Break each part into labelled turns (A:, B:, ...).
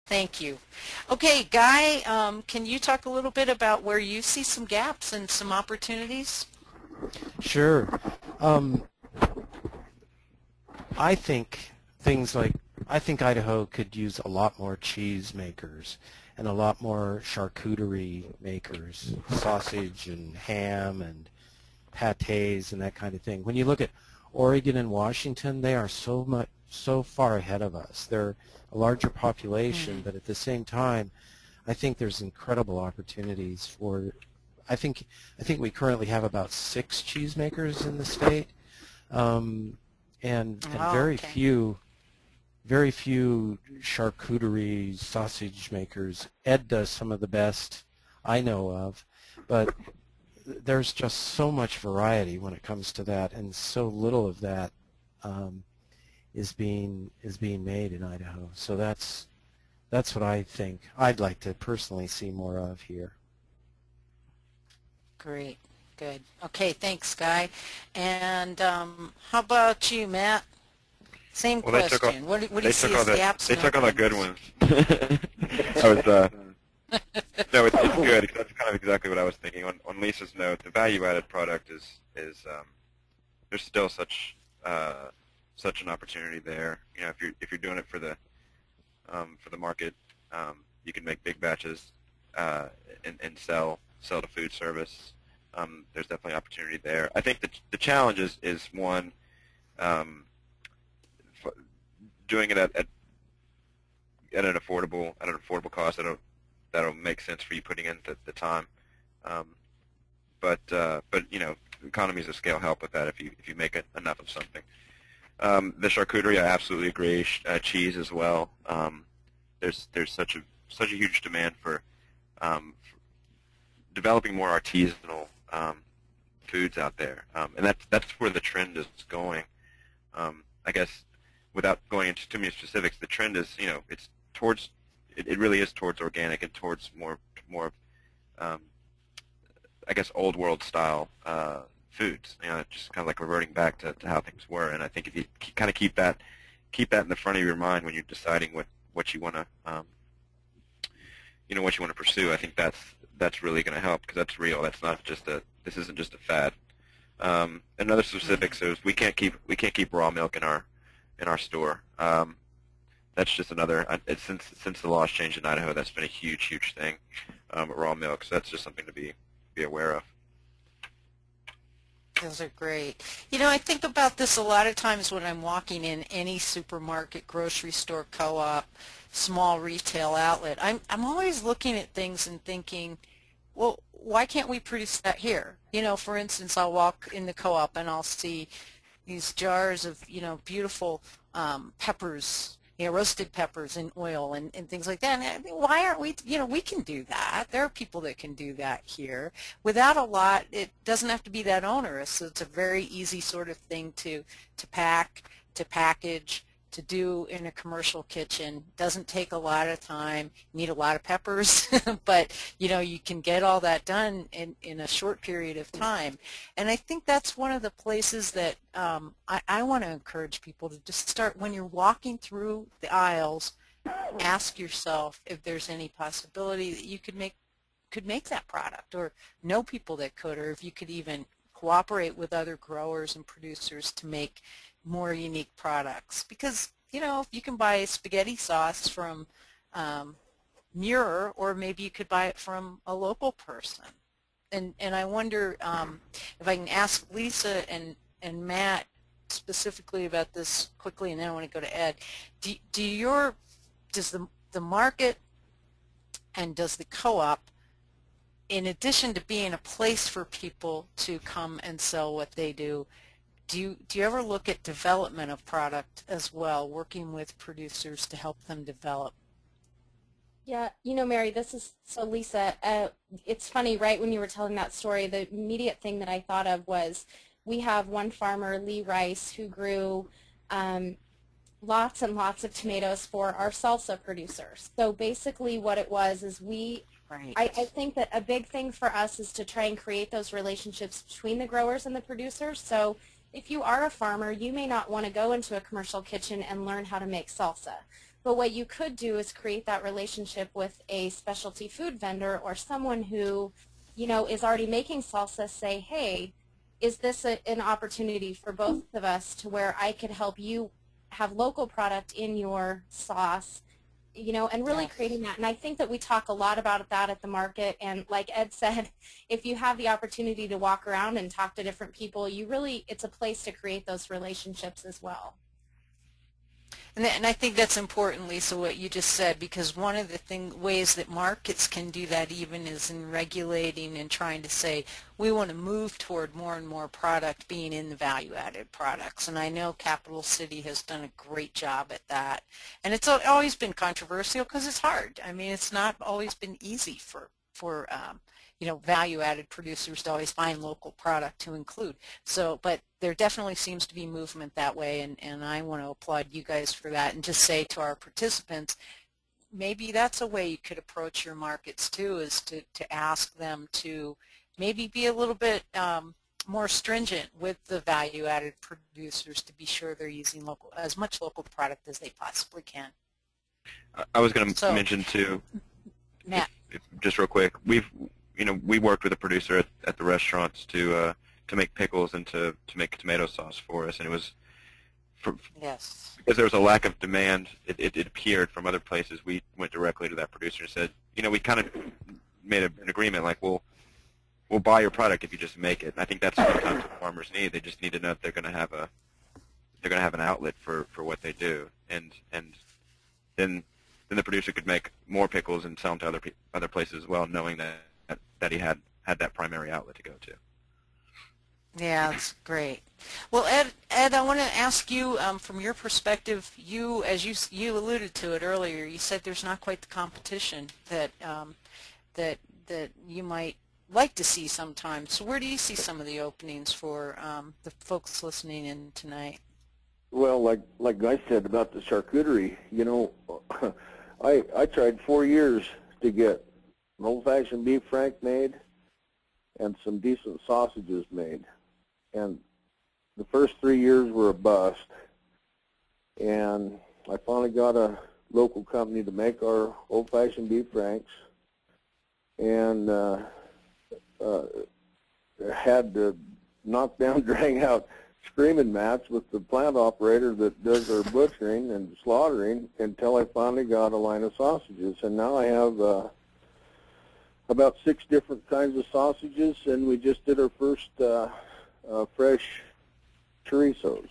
A: Thank you. Okay, Guy, can you talk a little bit about where you see some gaps and some opportunities?
B: Sure. Um, I think things like I think Idaho could use a lot more cheese makers and a lot more charcuterie makers, sausage and ham and pâtés and that kind of thing. When you look at Oregon and Washington, they are so far ahead of us. They're a larger population,
A: Mm.
B: but at the same time, I think there's incredible opportunities for. I think I think we currently have about 6 cheesemakers in the state, um, and
A: Oh, okay.
B: very few charcuterie sausage makers. Ed does some of the best I know of, but there's just so much variety when it comes to that, and so little of that um, is being made in Idaho. So that's what I think I'd like to personally see more of here.
A: Great. Good. Okay, thanks, Guy. And how about you, Matt? Same
C: Well, they took all
A: question. What do you
C: they
A: see
C: took all
A: as
C: the
A: gaps
C: they
A: and
C: took all the good
A: openings?
C: ones. I was no, it's good. 'Cause that's kind of exactly what I was thinking. On Lisa's note, the value-added product is there's still such an opportunity there. You know, if you're doing it for the market, you can make big batches and sell to food service. There's definitely opportunity there. I think the challenge is one, um, f- doing it at an affordable cost that'll make sense for you putting in the time. Um, but you know, economies of scale help with that if you make enough of something. The charcuterie, I absolutely agree. Cheese as well. There's such a huge demand for developing more artisanal foods out there, and that's where the trend is going. I guess without going into too many specifics, the trend is, you know, it really is towards organic and towards more um, I guess old world style foods. You know, just kind of like reverting back to how things were. And I think if you kind of keep that in the front of your mind when you're deciding what you want to what you want to pursue, I think that's really going to help, because that's real. That's not just a this isn't just a fad. Another specific
A: Mm.
C: is we can't keep raw milk in our store. That's just another since the laws changed in Idaho, that's been a huge thing, raw milk. So that's just something to be aware of.
A: Those are great. You know, I think about this a lot of times when I'm walking in any supermarket, grocery store, co-op, small retail outlet. I'm always looking at things and thinking, well, why can't we produce that here? You know, for instance, I'll walk in the co-op and I'll see these jars of, beautiful peppers, roasted peppers in oil and things like that. And I mean, why aren't we, we can do that. There are people that can do that here. Without a lot, it doesn't have to be that onerous. So it's a very easy sort of thing to pack, to package, to do in a commercial kitchen. Doesn't take a lot of time. You need a lot of peppers, but you can get all that done in a short period of time. And I think that's one of the places that I want to encourage people to just start when you're walking through the aisles. Ask yourself if there's any possibility that you could make that product, or know people that could, or if you could even cooperate with other growers and producers to make more unique products. Because if you can buy spaghetti sauce from um, Muir, or maybe you could buy it from a local person. And I wonder if I can ask Lisa and Matt specifically about this quickly, and then I want to go to Ed. Does the market and does the co-op, in addition to being a place for people to come and sell what they do, do you ever look at development of product as well, working with producers to help them develop?
D: Yeah, Mary, this is so Lisa. It's funny, right when you were telling that story, the immediate thing that I thought of was we have one farmer, Lee Rice, who grew um, lots and lots of tomatoes for our salsa producers. So basically what it was is I
A: Right.
D: think that a big thing for us is to try and create those relationships between the growers and the producers. So if you are a farmer, you may not want to go into a commercial kitchen and learn how to make salsa. But what you could do is create that relationship with a specialty food vendor or someone who, you know, is already making salsa. Say, hey, is this an opportunity for both of us to where I could help you have local product in your sauce, you know, and really creating that. And I think that we talk a lot about that at the market. And like Ed said, if you have the opportunity to walk around and talk to different people, it's a place to create those relationships as well.
A: And I think that's important, Lisa, what you just said, because one of the ways that markets can do that even is in regulating and trying to say, we want to move toward more and more product being in the value-added products. And I know Capital City has done a great job at that. And it's always been controversial because it's hard. I mean, it's not always been easy for you know, value-added producers to always find local product to include. So, but there definitely seems to be movement that way, and I want to applaud you guys for that and just say to our participants, maybe that's a way you could approach your markets too, is to ask them to maybe be a little bit more stringent with the value-added producers to be sure they're using as much local product as they possibly can.
C: I was going to mention too,
A: Matt.
C: just real quick, we worked with a producer at the restaurants to make pickles and to make tomato sauce for us, and it was because there was a lack of demand. It appeared from other places. We went directly to that producer and said, you know, we kind of made an agreement like, we'll buy your product if you just make it. And I think that's what sometimes farmers need. They just need to know that they're going to have an outlet for what they do, and then the producer could make more pickles and sell them to other places as well, knowing that he had that primary outlet to go to.
A: Yeah, that's great. Well, Ed, I want to ask you, from your perspective, as you alluded to it earlier, you said there's not quite the competition that that you might like to see sometimes. So where do you see some of the openings for the folks listening in tonight?
E: Well, like I said about the charcuterie, you know, I tried 4 years to get an old-fashioned beef frank made and some decent sausages made. And the first 3 years were a bust. And I finally got a local company to make our old-fashioned beef franks, and had to knock down, drag out screaming match with the plant operator that does our butchering and slaughtering until I finally got a line of sausages. And now I have about 6 different kinds of sausages, and we just did our first fresh chorizos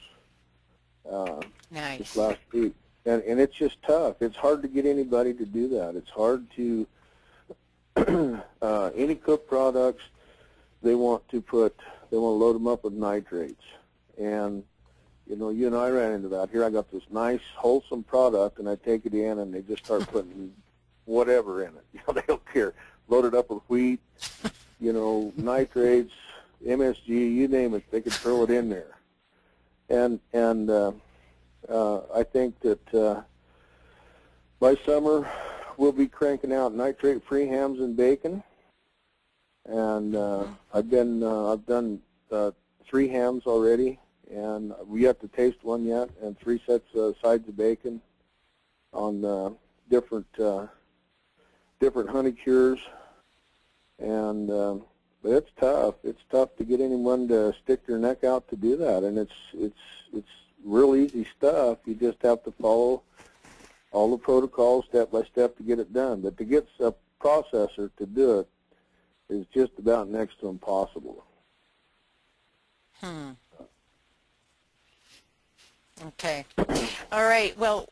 A: Nice.
E: this last week. And it's just tough. It's hard to get anybody to do that. It's hard to, any cooked products, they want to load them up with nitrates. And, you know, you and I ran into that. Here I got this nice, wholesome product, and I take it in, and they just start putting whatever in it. You know, they don't care. Load it up with wheat, you know, nitrates, MSG, you name it, they could throw it in there. And I think that by summer we'll be cranking out nitrate-free hams and bacon. And I've done 3 hams already, and we have to taste one yet, and 3 sets of sides of bacon on different honey cures. And but it's tough. It's tough to get anyone to stick their neck out to do that, and it's real easy stuff. You just have to follow all the protocols step by step to get it done. But to get a processor to do it is just about next to impossible.
A: Okay. All right. Well,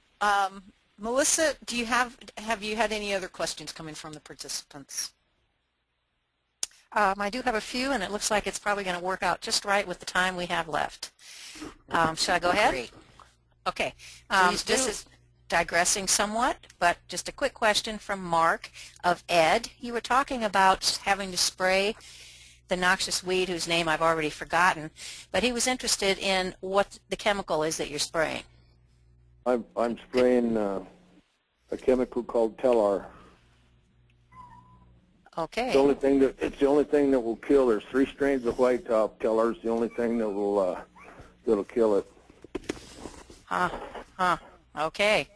A: Melissa, have you had any other questions coming from the participants?
F: I do have a few, and it looks like it's probably going to work out just right with the time we have left. Should I go ahead?
A: Great.
F: Okay.
A: Please do.
F: This is digressing somewhat, but just a quick question from Mark of Ed. You were talking about having to spray the noxious weed whose name I've already forgotten, but he was interested in what the chemical is that you're spraying.
E: I'm spraying a chemical called Telar.
F: Okay.
E: It's the only thing that will kill. There's 3 strains of white top. Telar's the only thing that will that'll kill it.
F: Okay.